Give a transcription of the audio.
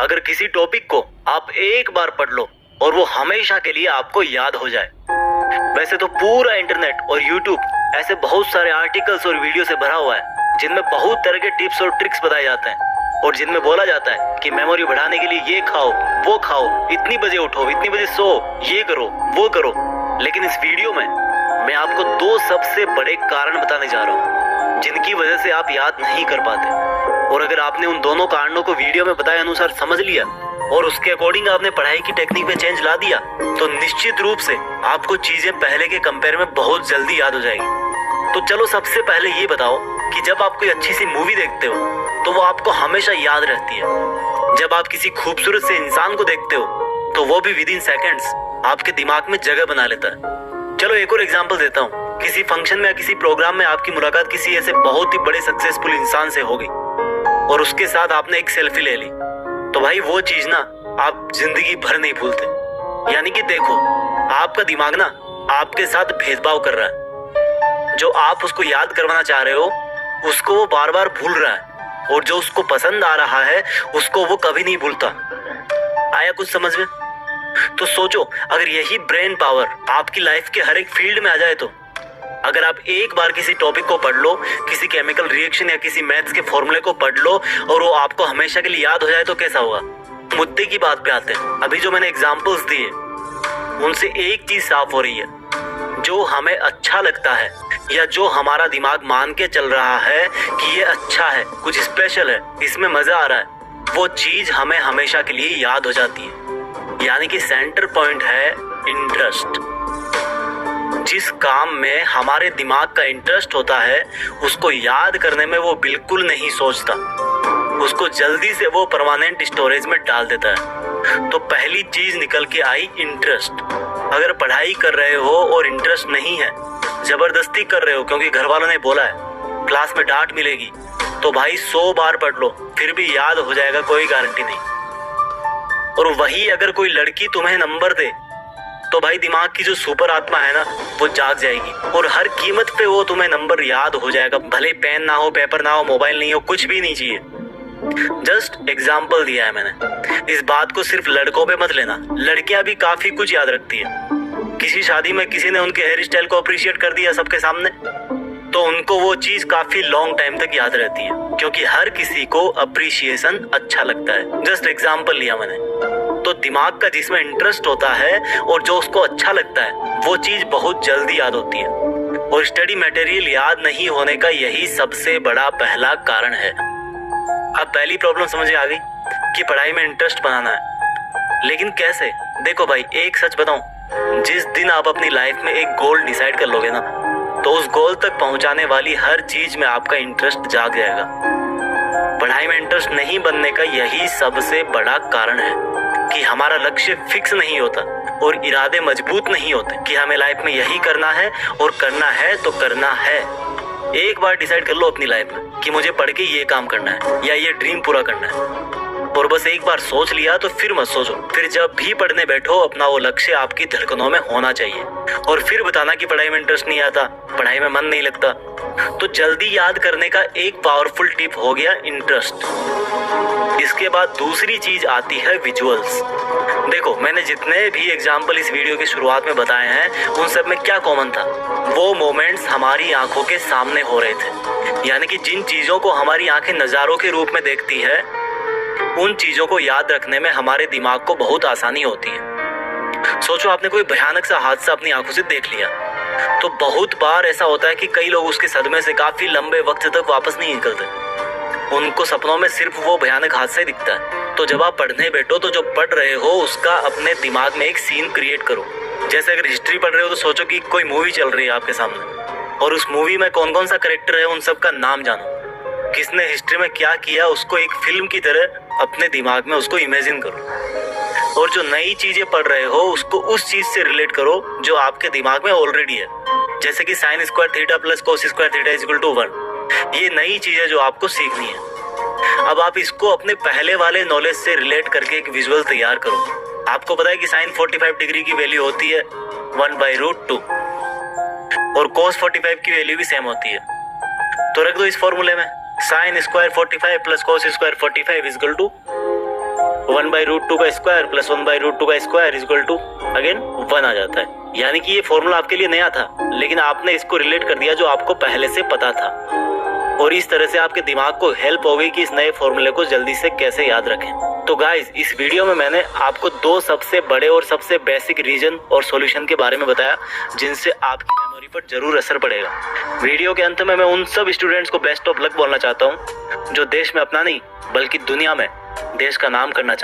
अगर किसी टॉपिक को आप एक बार पढ़ लो और वो हमेशा के लिए आपको याद हो जाए। वैसे तो पूरा इंटरनेट और यूट्यूब ऐसे बहुत सारे आर्टिकल्स और वीडियो से भरा हुआ है जिनमें बहुत तरह के टिप्स और ट्रिक्स बताए जाते हैं और जिनमें बोला जाता है कि मेमोरी बढ़ाने के लिए ये खाओ, वो खाओ, इतनी बजे उठो, इतनी बजे सो, ये करो, वो करो। लेकिन इस वीडियो में मैं आपको दो सबसे बड़े कारण बताने जा रहा हूँ जिनकी वजह से आप याद नहीं कर पाते। और अगर आपने उन दोनों कारणों को वीडियो में बताए अनुसार समझ लिया और उसके अकॉर्डिंग आपने पढ़ाई की टेक्निक में चेंज ला दिया तो निश्चित रूप से आपको चीजें पहले के कंपेयर में बहुत जल्दी याद हो जाएगी। तो चलो सबसे पहले ये बताओ कि जब आप कोई अच्छी सी मूवी देखते हो तो वो आपको हमेशा याद रहती है। जब आप किसी खूबसूरत से इंसान को देखते हो तो वो भी विद इन सेकेंड्स आपके दिमाग में जगह बना लेता है। चलो एक और एग्जांपल देता हूँ। किसी फंक्शन में या किसी प्रोग्राम में आपकी मुलाकात किसी ऐसे बहुत ही बड़े सक्सेसफुल इंसान से हो गई और उसके साथ आपने एक सेल्फी ले ली, तो भाई वो चीज ना आप जिंदगी भर नहीं भूलते। यानी कि देखो, आपका दिमाग ना आपके साथ भेदभाव कर रहा है। जो आप उसको याद करवाना चाह रहे हो उसको वो बार बार भूल रहा है और जो उसको पसंद आ रहा है उसको वो कभी नहीं भूलता। आया कुछ समझ में? तो सोचो, अगर यही ब्रेन पावर आपकी लाइफ के हर एक फील्ड में आ जाए तो अगर आप एक बार किसी टॉपिक को पढ़ लो, किसी केमिकल रिएक्शन या किसी मैथ्स के फॉर्मूले को पढ़ लो और वो आपको हमेशा के लिए याद हो जाए तो कैसा होगा? मुद्दे की बात पे आते हैं। अभी जो मैंने एग्जांपल्स दिए उनसे एक चीज साफ हो रही है, जो हमें अच्छा लगता है या जो हमारा दिमाग मान के चल रहा है कि ये अच्छा है, कुछ स्पेशल है, इसमें मजा आ रहा है, वो चीज हमें हमेशा के लिए याद हो जाती है। यानी कि सेंटर पॉइंट है इंटरेस्ट। जिस काम में हमारे दिमाग का इंटरेस्ट होता है उसको याद करने में वो बिल्कुल नहीं सोचता, उसको जल्दी से वो परमानेंट स्टोरेज में डाल देता है। तो पहली चीज निकल के आई इंटरेस्ट। अगर पढ़ाई कर रहे हो और इंटरेस्ट नहीं है, जबरदस्ती कर रहे हो क्योंकि घर वालों ने बोला है, क्लास में डांट मिलेगी, तो भाई 100 बार पढ़ लो फिर भी याद हो जाएगा, कोई गारंटी नहीं। और वही अगर कोई लड़की तुम्हें नंबर दे तो भाई दिमाग की जो सुपर आत्मा है ना वो जाग जाएगी और हर कीमत पे वो तुम्हें नंबर याद हो जाएगा, भले पेन ना हो, पेपर ना हो, मोबाइल नहीं हो, कुछ भी नहीं चाहिए। जस्ट एग्जाम्पल दिया है मैंने। इस बात को सिर्फ लड़कों पे मत लेना, लड़कियां भी काफी कुछ याद रखती है। किसी शादी में किसी ने उनके हेयर स्टाइल को अप्रिशिएट कर दिया सबके सामने तो उनको वो चीज काफी लॉन्ग टाइम तक याद रहती है क्योंकि हर किसी को अप्रिशिएशन अच्छा लगता है। जस्ट एग्जाम्पल लिया मैंने। तो दिमाग का जिसमें इंटरेस्ट होता है और जो उसको अच्छा लगता है वो चीज बहुत जल्दी याद होती है। और स्टडी मटेरियल याद नहीं होने का यही सबसे बड़ा पहला कारण है। अब पहली प्रॉब्लम समझ आ गई कि पढ़ाई में इंटरेस्ट बनाना है, लेकिन कैसे? देखो भाई, एक सच बताऊं, जिस दिन आप अपनी लाइफ में एक गोल डिसाइड कर लोगे ना तो उस गोल तक पहुंचाने वाली हर चीज में आपका इंटरेस्ट जाग जाएगा। पढ़ाई में इंटरेस्ट नहीं बनने का यही सबसे बड़ा कारण है कि हमारा लक्ष्य फिक्स नहीं होता और इरादे मजबूत नहीं होते कि हमें लाइफ में यही करना है और करना है तो करना है। एक बार डिसाइड कर लो अपनी लाइफ में कि मुझे पढ़ के ये काम करना है या ये ड्रीम पूरा करना है और बस एक बार सोच लिया तो फिर मत सोचो। फिर जब भी पढ़ने बैठो अपना वो लक्ष्य आपकी धड़कनों में होना चाहिए। और फिर बताना कि पढ़ाई में इंटरेस्ट नहीं आता, पढ़ाई में मन नहीं लगता। तो जल्दी याद करने का एक पावरफुल टिप हो गया इंटरेस्ट। इसके बाद दूसरी चीज आती है विजुअल्स। देखो, मैंने जितने भी एग्जाम्पल इस वीडियो की शुरुआत में बताए हैं उन सब में क्या कॉमन था? वो मोमेंट्स हमारी आंखों के सामने हो रहे थे। यानी कि जिन चीजों को हमारी आंखें नजारों के रूप में देखती है उन चीजों को याद रखने में हमारे दिमाग को बहुत आसानी होती है। सोचो, आपने कोई भयानक सा हादसा अपनी आंखों से देख लिया तो बहुत बार ऐसा होता है कि कई लोग उसके सदमे से काफी लंबे वक्त तक वापस नहीं निकलते। उनको सपनों में सिर्फ वो भयानक हादसा ही दिखता है। तो जब आप पढ़ने बैठो तो जो पढ़ रहे हो उसका अपने दिमाग में एक सीन क्रिएट करो। जैसे अगर हिस्ट्री पढ़ रहे हो तो सोचो कि कोई मूवी चल रही है आपके सामने और उस मूवी में कौन कौन सा कैरेक्टर है उन सब का नाम जानो, किसने हिस्ट्री में क्या किया उसको एक फिल्म की तरह अपने दिमाग में उसको इमेजिन करो। और जो नई चीजें पढ़ रहे हो उसको उस चीज से रिलेट करो जो आपके दिमाग में ऑलरेडी है। जैसे कि sin square theta plus cos square theta is equal to 1। ये नई चीज है जो आपको सीखनी है। अब आप इसको अपने पहले वाले नॉलेज से रिलेट करके एक विजुअल तैयार करो। आपको पता है कि sin 45 डिग्री की वैल्यू होती है 1/√2 और cos 45 की वैल्यू भी सेम होती है। तो रख दो इस फॉर्मूले में sin square 45 plus cos square 45 is equal to 1/√2 का स्क्वायर प्लस 1/√2 का स्क्वायर इक्वल टू अगेन 1 आ जाता है। यानी कि ये फॉर्मूला आपके लिए नया था, लेकिन आपने इसको रिलेट कर दिया जो आपको पहले से पता था, और इस तरह से आपके दिमाग को हेल्प होगी कि इस नए फॉर्मूले को जल्दी से कैसे याद रखें। तो गाइस, इस वीडियो में मैंने आपको 2 सबसे बड़े और सबसे बेसिक रीजन और सॉल्यूशन के बारे में बताया जिनसे आपकी मेमोरी पर जरूर असर पड़ेगा। वीडियो के अंत में मैं उन सब स्टूडेंट्स को बेस्ट ऑफ लक बोलना चाहता हूँ जो देश में अपना नहीं बल्कि दुनिया में देश का नाम करना चाहते हैं।